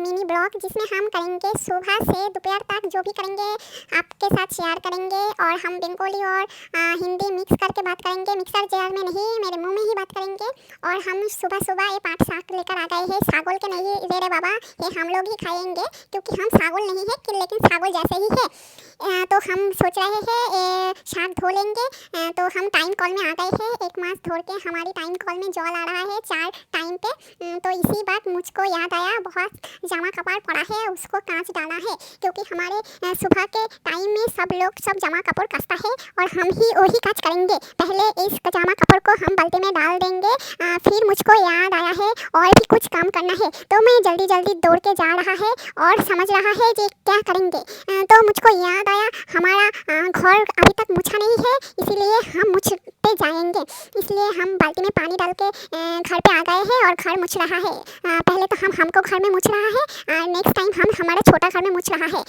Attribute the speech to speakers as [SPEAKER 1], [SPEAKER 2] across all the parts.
[SPEAKER 1] Mini blog जिसमें हम करेंगे सुबह से दोपहर तक जो भी करेंगे आपके साथ शेयर करेंगे। और हम बंगाली और हिंदी मिक्स करके बात करेंगे, मिक्सर जार में नहीं, मेरे मुंह में ही बात करेंगे। और हम सुबह सुबह ये 5 साग लेकर आ गए हैं, सागोल के नहीं दे रहे बाबा, ये हम लोग ही खाएंगे क्योंकि हम सागोल नहीं है कि लेकिन सागोल जैसे ही है। तो हम सोच रहे हैं साग धो लेंगे। तो हम टाइम कॉल में आ गए हैं, एक मास धो के हमारी टाइम कॉल में जॉल आ रहा है 4 टाइम पे। तो इसी बात मुझको याद आया, बहुत जमा कपड़ पड़ा है उसको कांच डाला है क्योंकि हमारे सुबह के टाइम में सब लोग सब जमा कपड़ कसता है और हम ही वही काज करेंगे। पहले इस जमा कपड़ को हम बाल्टी में डाल देंगे। फिर मुझको याद आया है और भी कुछ काम करना है, तो मैं जल्दी जल्दी दौड़ के जा रहा है और समझ रहा है कि क्या करेंगे। तो मुझको याद आया हमारा घर अभी तक मुछा नहीं है, इसीलिए हम मुछते जाएंगे। इसलिए हम बाल्टी में पानी डाल के घर पे आ गए हैं और घर मुछ रहा है। पहले तो हम हमको घर में मुछ रहा है, नेक्स्ट टाइम हम हमारा छोटा घर में मुछ रहा है।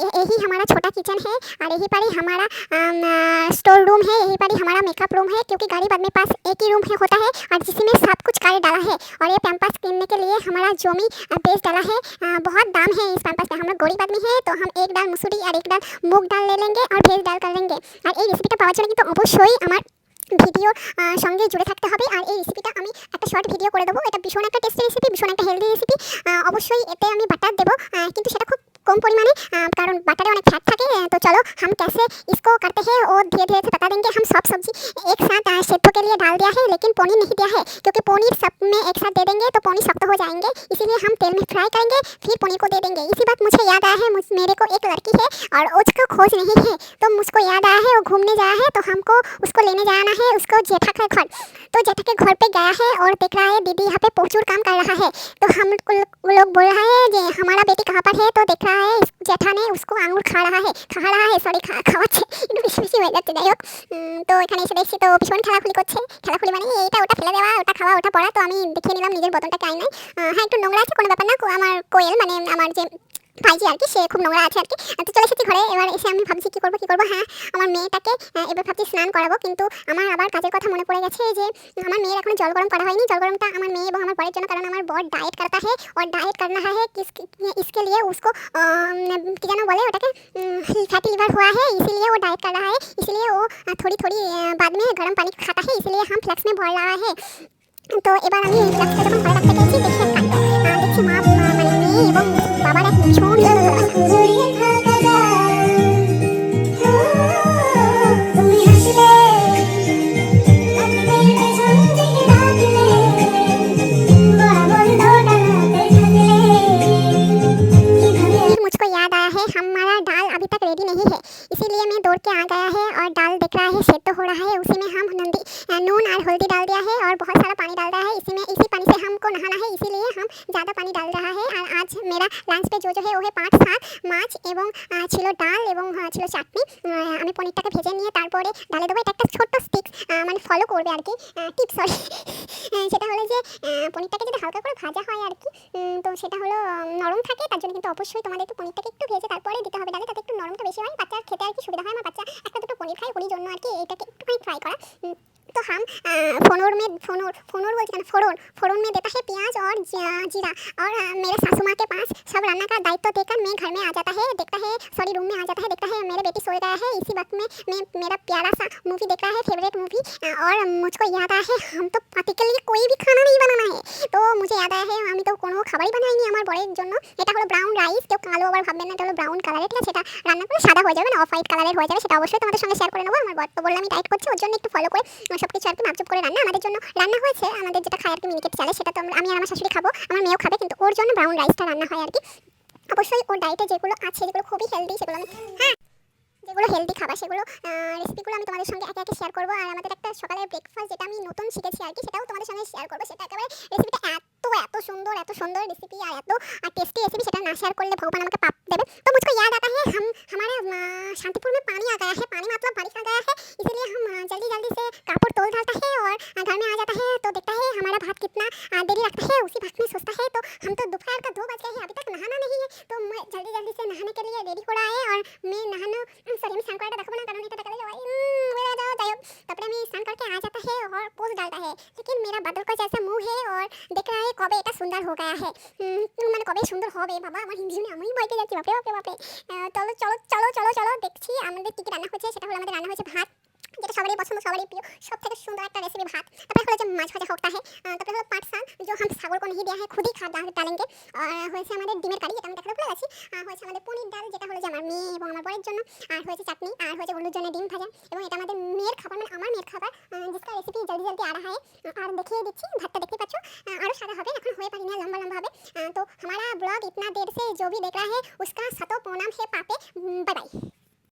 [SPEAKER 1] यही हमारा छोटा किचन है और यही पर ही हमारा स्टोर रूम है, यही पर ही हमारा मेकअप रूम है क्योंकि गरीब आदमी पास एक ही रूम है होता है और जिसमें सब कुछ कार्य डाला है। और ये पैम्पर्स किनने के लिए हमारा जोमी बेच डाला है। बहुत दाम है इस पैम्पर्स का। हम लोग गरीब आदमी है तो हम एक दाल मसूरी और एक दाल मूग डाल ले लेंगे और ভেজ ডাল कर लेंगे। আর এই রেসিপিটা পাওয়ার জন্য কিন্তু অবশ্যই আমার ভিডিওর সঙ্গে জুড়ে থাকতে হবে। আর এই রেসিপিটা আমি একটা শর্ট ভিডিও করে দেবো। এটা ভীষণ একটা টেস্টি রেসিপি, ভীষণ একটা হেলদি রেসিপি। অবশ্যই এতে আমি বাটার দেবো, কিন্তু সেটা খুব कम परिमाणे, कारण बटरे अनेक फैट থাকে। तो चलो हम कैसे इसको करते हैं और धीरे धीरे से बता देंगे। हम सब सब्जी एक साथ सेद्धों के लिए डाल दिया है लेकिन पनीर नहीं दिया है क्योंकि पनीर सब में एक साथ दे देंगे तो पनीर सख्त हो जाएंगे, इसीलिए हम तेल में फ्राई करेंगे फिर पनीर को दे देंगे। इसी बात मुझे याद आया है, मेरे को एक लड़की है और उसको खोज नहीं है, तो मुझको याद आया है वो घूमने जाया है तो हमको उसको लेने जाना है उसको जेठा के घर। तो जेठा के घर पे गया है और देख रहा है दीदी यहाँ पे प्रचुर काम कर रहा है। तो हम लोग बोल रहा है कि हमारा बेटी कहाँ पर है, तो देख रहा है जेठा ने उसको आंगूर खा रहा है सॉरी খাওয়াচ্ছে একটু বেশি বেশি হয়ে যাচ্ছে। যাই হোক, তো এখানে এসে দেখছি তো ভীষণ খেলাখুলি করছে। খেলাখুলি মানে এইটা ওটা ফেলে দেওয়া, ওটা খাওয়া ওটা পড়া। তো আমি দেখিয়ে নিলাম নিজের বোতলটাকে আয়নায়। হ্যাঁ একটু নোংরা আছে, কোনো ব্যাপার না। আমার কোয়েল মানে আমার যে ভাইজি আর কি, সে খুব নোংরা আছে আর কি। তো চলে এসেছি ঘরে, এবার এসে আমি ভাবছি কী করবো। হ্যাঁ আমার মেয়েটাকে এবার ভাবছি স্নান করাবো, কিন্তু আমার আবার কাজের কথা মনে পড়ে গেছে যে আমার মেয়ের এখনো জল গরম করা হয়নি। জল गरमটা আমার मेয়ে এবং আমার বরের जন্য, कारण আমার বর डाइट करता है और डाइट करना है इसके लिए उसको কি যেন বলে ওটাকে, फैटी लिवर हुआ है इसीलिए वो डाइट कर रहा है, इसलिए वो थोड़ी थोड़ी बाद में गर्म पानी खाता है, इसलिए हम फ्लैक्स में भर रहा है। তো এবার আমি ফ্লাক্সটা যখন ঘরে রাখতে গেছি দেখি এক কাণ্ড, দেখছি মা মানে মেয়ে এবং বাবার এক ভীষণ मुझको याद आया है हमारा दाल अभी तक रेडी नहीं है, इसीलिए मैं दौड़ के आ गया है और दाल दिख रहा है सेদ্ধ हो रहा है। उसी में हम नून और हल्दी डाल दिया है और बहुत सारा पानी डाल रहा है। इसी पानी से हमको नहाना है, इसीलिए हम ज़्यादा पानी डाल रहा है। और आज मेरा लांच पे जो है वो है 5 साग মাছ এবং ছিল ডাল এবং ছিল চাটনি। আমি পনিরটাকে ভেজে নিয়ে তারপরে ডালে দেবো। এটা একটা ছোট্ট স্টিক্স মানে ফলো করবে আর কি, টিপস সরি। সেটা হলো যে পনিরটাকে যদি হালকা করে ভাজা হয় আর কি, তো সেটা হলো নরম থাকে। তার জন্য কিন্তু অবশ্যই তোমাদের একটু পনিরটাকে একটু ভেজে তারপরে দিতে হবে ডালে, তাতে একটু নরমটা বেশি হয়, বাচ্চার খেতে আর কি সুবিধা হয়। আমার বাচ্চা একটা দুটো পনির খায়, ওই জন্য আর কি এটাকে একটুখানি ফ্রাই করা। तो हम फोड़न में देता है प्याज और जीरा। और मेरे सासू माँ के पास सब रान्ना का दायित्व देकर मैं घर में आ जाता है, देखता है सॉरी रूम में आ जाता है, देखता है मेरे बेटी सोए गया है। इसी वक्त में मैं मेरा प्यारा सा मूवी देख रहा है, फेवरेट मूवी। और मुझको याद आया है हम तो पार्टी के लिए कोई भी खाना नहीं बनाना है। तो मुझे याद आया है আমি তো কোনো খাবারই বানাইনি আমার বরের জন্য। এটা হলো ব্রাউন রাইস, কেউ কালো আবার ভাববেন না, এটা হলো ব্রাউন কালারের, ঠিক আছে। সেটা রান্না করে সাদা হয়ে যাবে না, অফ হোয়াইট কালারের হয়ে যাবে, সেটা অবশ্যই তোমাদের সঙ্গে শেয়ার করে নেবো। আমার বর তো বললাম আমি ডাইট করছি, ওর জন্য একটু ফলো করে সব কিছু আর কি মাপচুপ করে রান্না আমাদের জন্য রান্না হয়েছে। আমাদের যেটা খায় আর কি মিনিকেট চালে, সেটা তো আমি আর আমার শাশুড়ি খাবো, আমার মেয়েও খাবে, কিন্তু ওর জন্য ব্রাউন রাইসটা রান্না হয় আর কি। অবশ্যই ওর ডায়েটে যেগুলো আছে যেগুলো খুবই হেলদি, সেগুলো আমি যেগুলো হেলদি খাবার সেগুলো রেসিপিগুলো আমি তোমাদের সঙ্গে একে একে শেয়ার করবো। আর আমাদের একটা সকালের ব্রেকফাস্ট যেটা আমি নতুন শিখেছি আর কি, সেটাও তোমাদের সঙ্গে শেয়ার করবো। সেটা একেবারে রেসিপিটা এত সুন্দর রেसिपी और एत टेस्टी रेसिपी, সেটা না শেয়ার করলে ভগবান আমাকে पाप देवे। तो मुझको याद आता है हमारे शांतिपुर में पानी आ गया है, पानी मतलब बारिश आ गया है, इसीलिए हम जल्दी से कापड़ तोल डालता है और घर में आ जाता है। तो देखता है हमारा भात कितना देरी लगता है, उसी भात में सोचता है तो हम तो दोपहर का 2 बज गए हैं, अभी तक नहाना नहीं है। तो मैं जल्दी से नहाने के लिए रेडी हो रहा है और मैं नहाना सॉरी मैं स्नान कराটা দেখাবো না, কারণ এটা দেখালে যাই হোক। তারপরে আমি স্নান करके आ जाता है और पोस्ट डालता है, लेकिन मेरा बादल का जैसा मुंह है और देख रहा है कब এটা সুন্দর हो गया है। মানে কবে সুন্দর হবে বাবা, আমার হিন্দি শুনে আমি ভয় পেয়ে যাচ্ছি, বাপরে বাপরে বাপরে। চলো চলো চলো চলো চলো দেখছি আমাদের কি কি রান্না হচ্ছে। সেটা হলো আমাদের রান্না হচ্ছে ভাত, যেটা সবারই পছন্দ, সবারই প্রিয়, সব থেকে সুন্দর একটা रेसिपी भात। তারপরে হলো যে মাছ ভাজা होता है, তারপরে হলো পাট শাক जो हम सागर को नहीं दिया है खुद ही खा डालेंगे। और হয়েছে আমাদের ডিমের কারি, যেটা আমি দেখাতে ভুলে গেছি। হয়েছে আমাদের পনির ডাল, যেটা হলো যে আমার মেয়ে এবং আমার বরের জন্য। আর হয়েছে চাটনি, আর হয়েছে হলুদ জন্য ডিম ভাজা। এবং এটা আমাদের মেয়ের খাবার, মানে আমার মেয়ের খাবার, जिसका रेसिपी जल्दी जल्दी आ रहा है। আর দেখিয়ে দিচ্ছি ভাতটা, দেখতে পাচ্ছ আরও সাদা হবে, এখন হয়ে পারি না, লম্বা লম্বা হবে। तो हमारा ब्लॉग इतना देर से जो भी देख रहा है उसका सतो प्रणाम है पापे, बाय बाय।